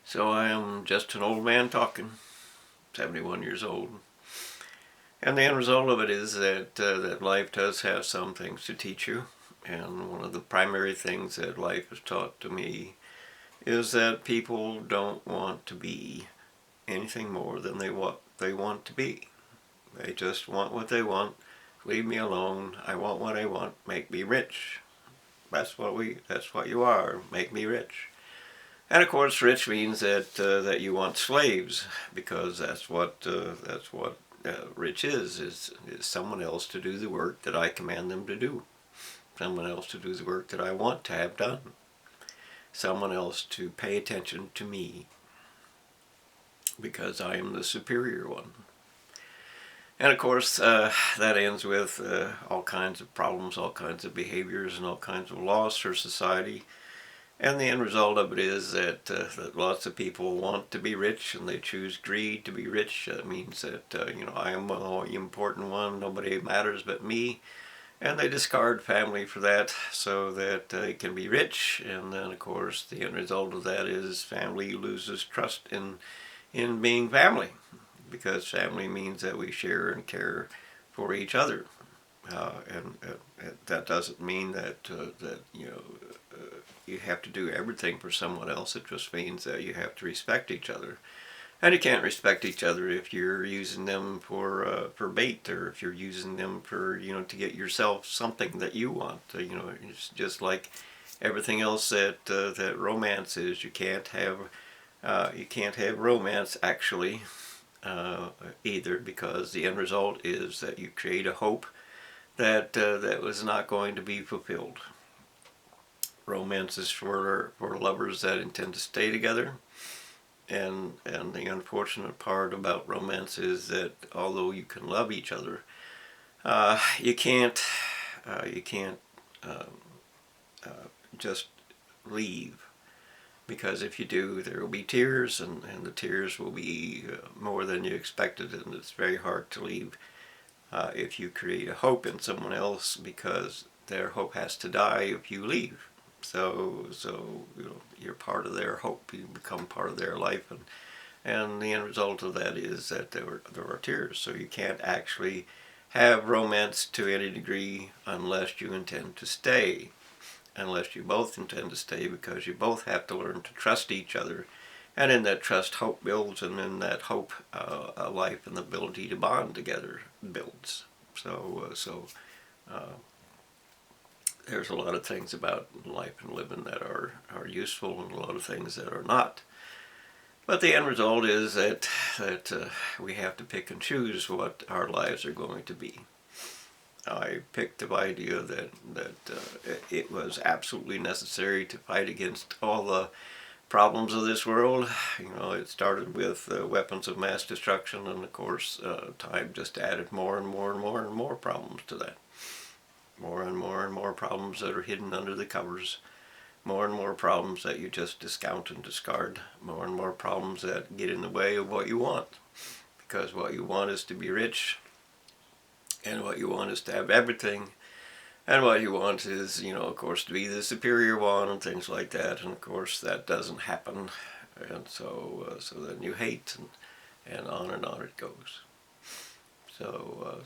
So I am just an old man talking, 71 years old. And the end result of it is that life does have some things to teach you. And one of the primary things that life has taught to me is that people don't want to be anything more than what they want to be. They just want what they want. Leave me alone. I want what I want. Make me rich. That's what you are. Make me rich. And of course, rich means that you want slaves, because that's what rich is someone else to do the work that I command them to do, someone else to do the work that I want to have done, someone else to pay attention to me, because I am the superior one. And of course, that ends with all kinds of problems, all kinds of behaviors, and all kinds of loss for society. And the end result of it is that lots of people want to be rich, and they choose greed to be rich. That means that I am the important one. Nobody matters but me, and they discard family for that, so that they can be rich. And then, of course, the end result of that is family loses trust in being family, because family means that we share and care for each other. And that doesn't mean that you have to do everything for someone else. It just means that you have to respect each other, and you can't respect each other if you're using them for bait, or if you're using them for to get yourself something that you want. It's just like everything else that romance is. You can't have romance actually either, because the end result is that you create a hope that was not going to be fulfilled. Romance is for lovers that intend to stay together, and the unfortunate part about romance is that although you can love each other, you can't just leave, because if you do, there will be tears, and the tears will be more than you expected, and it's very hard to leave if you create a hope in someone else, because their hope has to die if you leave. So you're part of their hope. You become part of their life, and the end result of that is that there are tears. So you can't actually have romance to any degree unless you intend to stay, unless you both intend to stay, because you both have to learn to trust each other. And in that trust, hope builds, and in that hope, a life and the ability to bond together builds. So there's a lot of things about life and living that are useful, and a lot of things that are not. But the end result is that we have to pick and choose what our lives are going to be. I picked the idea that it was absolutely necessary to fight against all the problems of this world. It started with weapons of mass destruction, and of course, time just added more and more and more and more problems to that. More and more and more problems that are hidden under the covers. More and more problems that you just discount and discard. More and more problems that get in the way of what you want. Because what you want is to be rich, and what you want is to have everything, and what you want is, of course, to be the superior one, and things like that. And of course, that doesn't happen, and so then you hate, and on it goes. So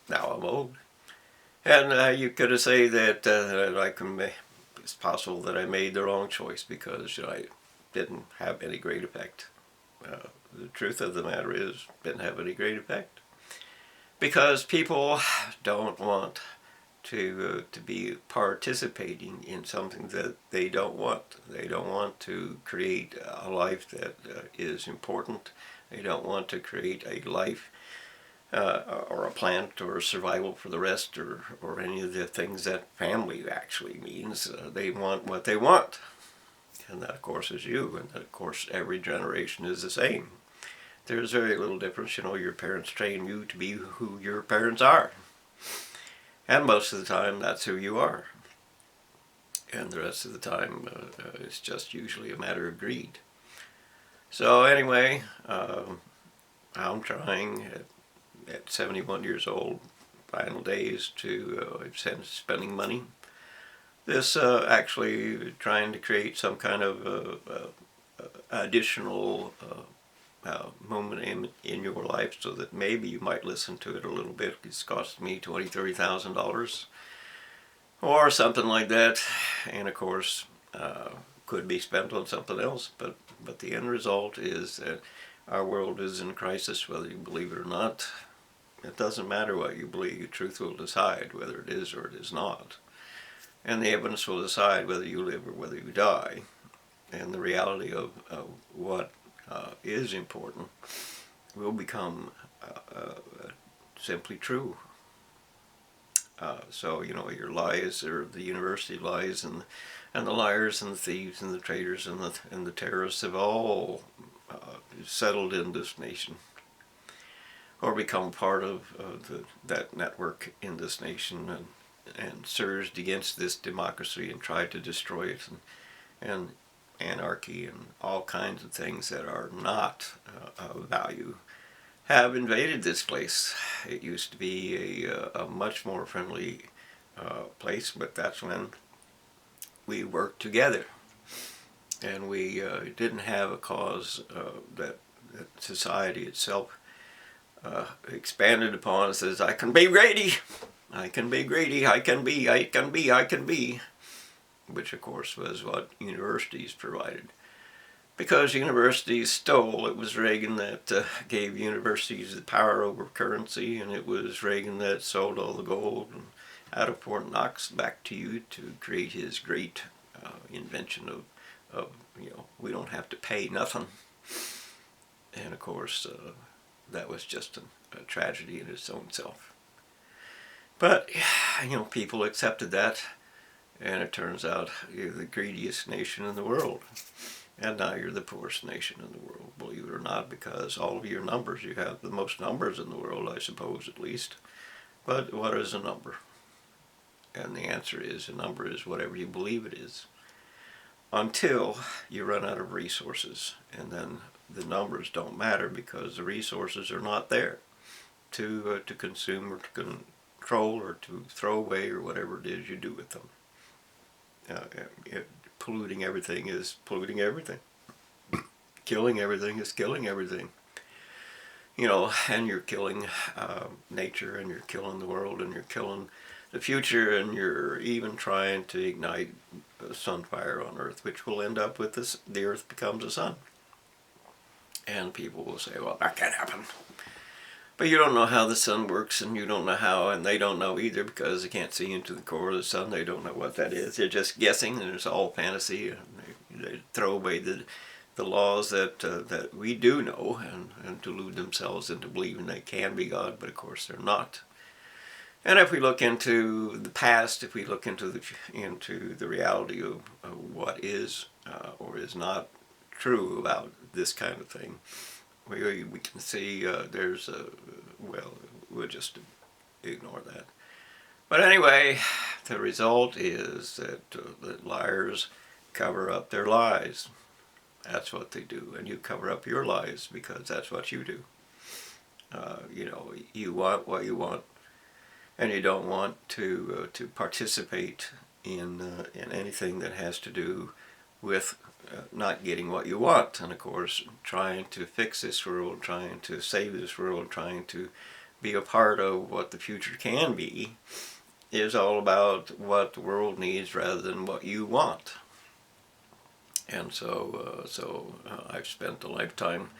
now I'm old, and you could say that it's possible that I made the wrong choice, because I didn't have any great effect. The truth of the matter is, didn't have any great effect, because people don't want to be participating in something that they don't want. They don't want to create a life that is important. They don't want to create a life or a plant or survival for the rest, or any of the things that family actually means. They want what they want. And that, of course, is you. And that, of course, every generation is the same. There's very little difference. Your parents train you to be who your parents are. And most of the time, that's who you are. And the rest of the time, it's just usually a matter of greed. So anyway, I'm trying at 71 years old, final days, to spending money this actually trying to create some kind of additional moment in your life so that maybe you might listen to it a little bit. It's cost me $20,000-$30,000 or something like that, and of course could be spent on something else, but the end result is that our world is in crisis, whether you believe it or not. It doesn't matter what you believe. Truth will decide whether it is or it is not, and the evidence will decide whether you live or whether you die. And the reality of what is important will become simply true. So your lies, or the university lies, and the liars and the thieves and the traitors and the terrorists have all settled in this nation, or become part of that network in this nation, and surged against this democracy and tried to destroy it, and anarchy and all kinds of things that are not of value have invaded this place. It used to be a much more friendly place, but that's when we worked together, and we didn't have a cause that society itself expanded upon. It says, I can be greedy, I can be greedy, I can be, which of course was what universities provided. Because universities stole, it was Reagan that gave universities the power over currency, and it was Reagan that sold all the gold and out of Fort Knox back to you to create his great invention of we don't have to pay nothing. And of course, that was just a tragedy in its own self. But people accepted that, and it turns out you're the greediest nation in the world. And now you're the poorest nation in the world, believe it or not, because all of your numbers, you have the most numbers in the world, I suppose, at least. But what is a number? And the answer is, a number is whatever you believe it is, until you run out of resources. And then the numbers don't matter, because the resources are not there to consume or to control or to throw away, or whatever it is you do with them. Polluting everything is polluting everything. Killing everything is killing everything. And you're killing nature, and you're killing the world, and you're killing the future, and you're even trying to ignite a sun fire on Earth, which will end up with this, the Earth becomes a sun. And people will say, well, that can't happen. But you don't know how the sun works, and you don't know how, and they don't know either, because they can't see into the core of the sun. They don't know what that is. They're just guessing, and it's all fantasy. And they throw away the laws that we do know, and delude themselves into believing they can be God, but of course they're not. And if we look into the past, if we look into the reality of what is or is not true about this kind of thing, we can see there's well, we'll just ignore that. But anyway, the result is that liars cover up their lies. That's what they do, and you cover up your lies because that's what you do. You want what you want, and you don't want to participate in anything that has to do with not getting what you want. And of course, trying to fix this world, trying to save this world, trying to be a part of what the future can be, is all about what the world needs rather than what you want. And so I've spent a lifetime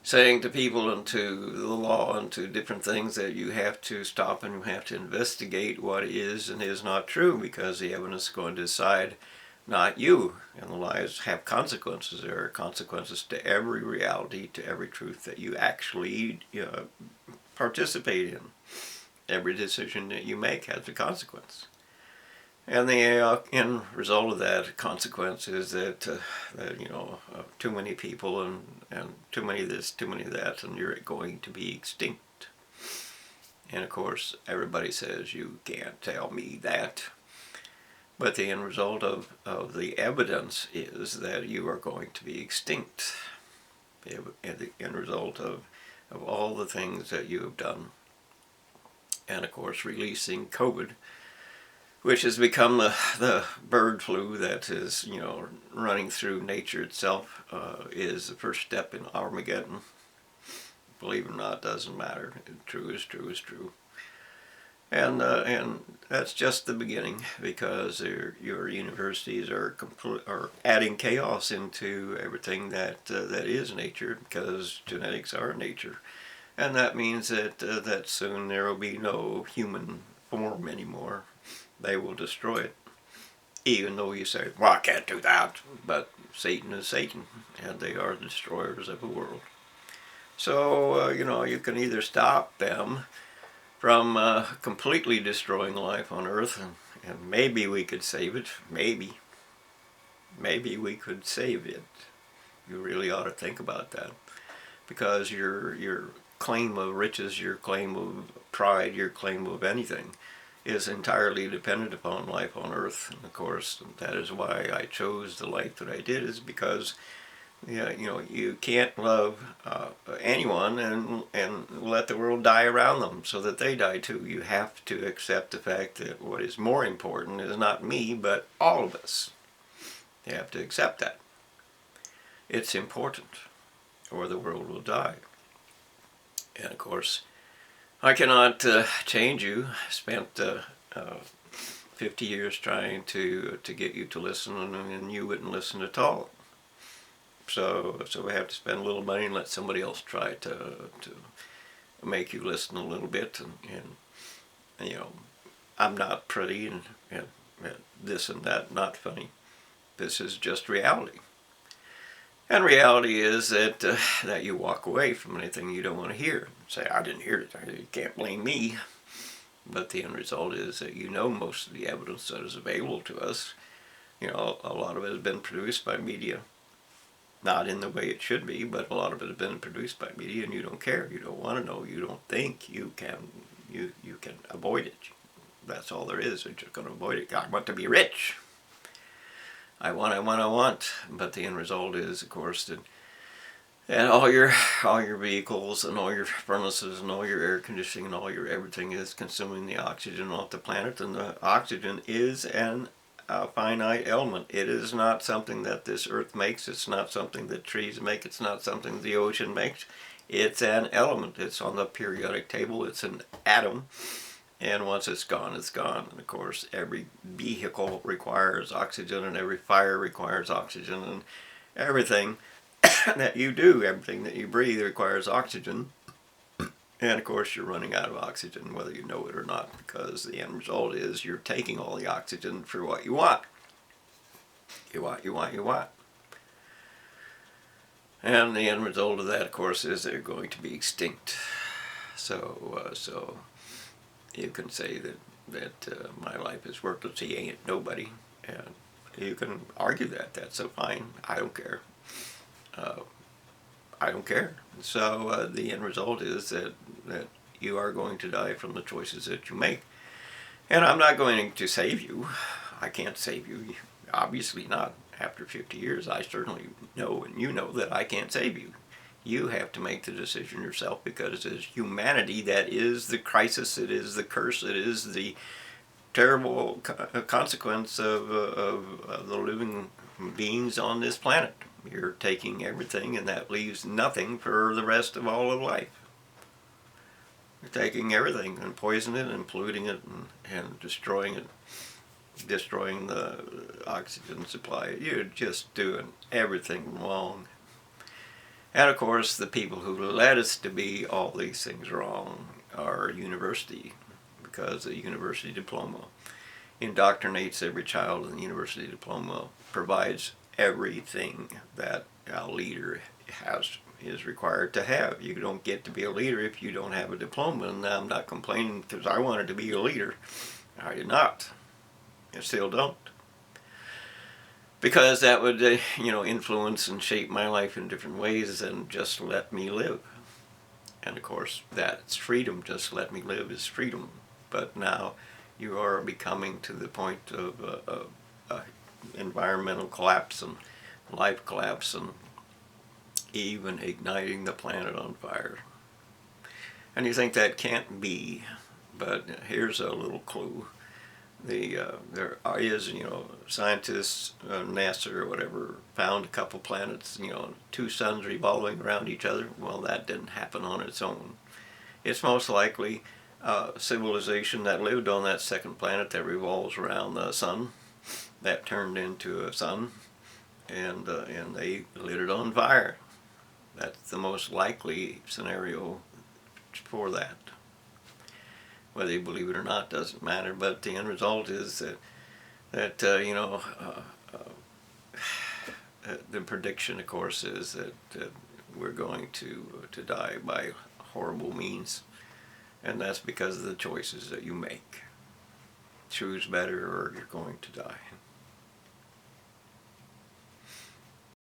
saying to people and to the law and to different things that you have to stop and you have to investigate what is and is not true, because the evidence is going to decide, not you. And the lies have consequences. There are consequences to every reality, to every truth that you actually participate in. Every decision that you make has a consequence. And the end result of that consequence is that, too many people and too many of this, too many of that, and you're going to be extinct. And of course, everybody says, you can't tell me that. But the end result of the evidence is that you are going to be extinct. And the end result of all the things that you have done. And of course, releasing COVID which has become the bird flu that is, running through nature itself, is the first step in Armageddon. Believe it or not, doesn't matter. True is true is true. And that's just the beginning, because your universities are adding chaos into everything that is nature, because genetics are nature, and that means that soon there will be no human form anymore. They will destroy it, even though you say, "Well, I can't do that," but Satan is Satan, and they are the destroyers of the world. So you can either stop them from completely destroying life on Earth, and maybe we could save it. Maybe we could save it. You really ought to think about that, because your claim of riches, your claim of pride, your claim of anything is entirely dependent upon life on Earth. And of course, that is why I chose the life that I did, is because you can't love anyone and let the world die around them so that they die too. You have to accept the fact that what is more important is not me, but all of us. You have to accept that. It's important, or the world will die. And of course, I cannot change you. I spent 50 years trying to get you to listen, and you wouldn't listen at all. So we have to spend a little money and let somebody else try to make you listen a little bit. And I'm not pretty, and this and that, not funny. This is just reality. And reality is that you walk away from anything you don't want to hear. Say, "I didn't hear it. You can't blame me." But the end result is that most of the evidence that is available to us. A lot of it has been produced by media. Not in the way it should be, but a lot of it has been produced by media, and you don't care. You don't want to know. You don't think you can avoid it. That's all there is. You're just going to avoid it. I want to be rich. I want. But the end result is, of course, that all your vehicles and all your furnaces and all your air conditioning and all your everything is consuming the oxygen off the planet, and the oxygen is a finite element. It is not something that this earth makes. It's not something that trees make. It's not something the ocean makes. It's an element. It's on the periodic table. It's an atom. And once it's gone, it's gone. And of course, every vehicle requires oxygen, and every fire requires oxygen, and everything that you do, everything that you breathe requires oxygen. And of course, you're running out of oxygen, whether you know it or not, because the end result is you're taking all the oxygen for what you want. You want. And the end result of that, of course, is they're going to be extinct. So you can say that my life is worthless. He ain't nobody, and you can argue that. That's so fine. I don't care. I don't care. So the end result is that you are going to die from the choices that you make. And I'm not going to save you. I can't save you. Obviously not. After 50 years, I certainly know, and you know, that I can't save you. You have to make the decision yourself, because it is humanity that is the crisis, it is the curse, it is the terrible consequence of the living beings on this planet. You're taking everything, and that leaves nothing for the rest of all of life. You're taking everything and poisoning it and polluting it and destroying it, destroying the oxygen supply. You're just doing everything wrong. And of course, the people who led us to be all these things wrong are university, because the university diploma indoctrinates every child, and the university diploma provides everything that a leader is required to have. You don't get to be a leader if you don't have a diploma, and I'm not complaining, because I wanted to be a leader. I did not. I still don't. Because that would, influence and shape my life in different ways than just let me live. And of course, that's freedom. Just let me live is freedom. But now you are becoming to the point of environmental collapse and life collapse, and even igniting the planet on fire. And you think that can't be, but here's a little clue. there is, scientists, NASA or whatever, found a couple planets, two suns revolving around each other. Well, that didn't happen on its own. It's most likely civilization that lived on that second planet that revolves around the sun that turned into a sun, and they lit it on fire. That's the most likely scenario for that. Whether you believe it or not doesn't matter, but the end result is the prediction, of course, is that we're going to die by horrible means, and that's because of the choices that you make. Choose better, or you're going to die.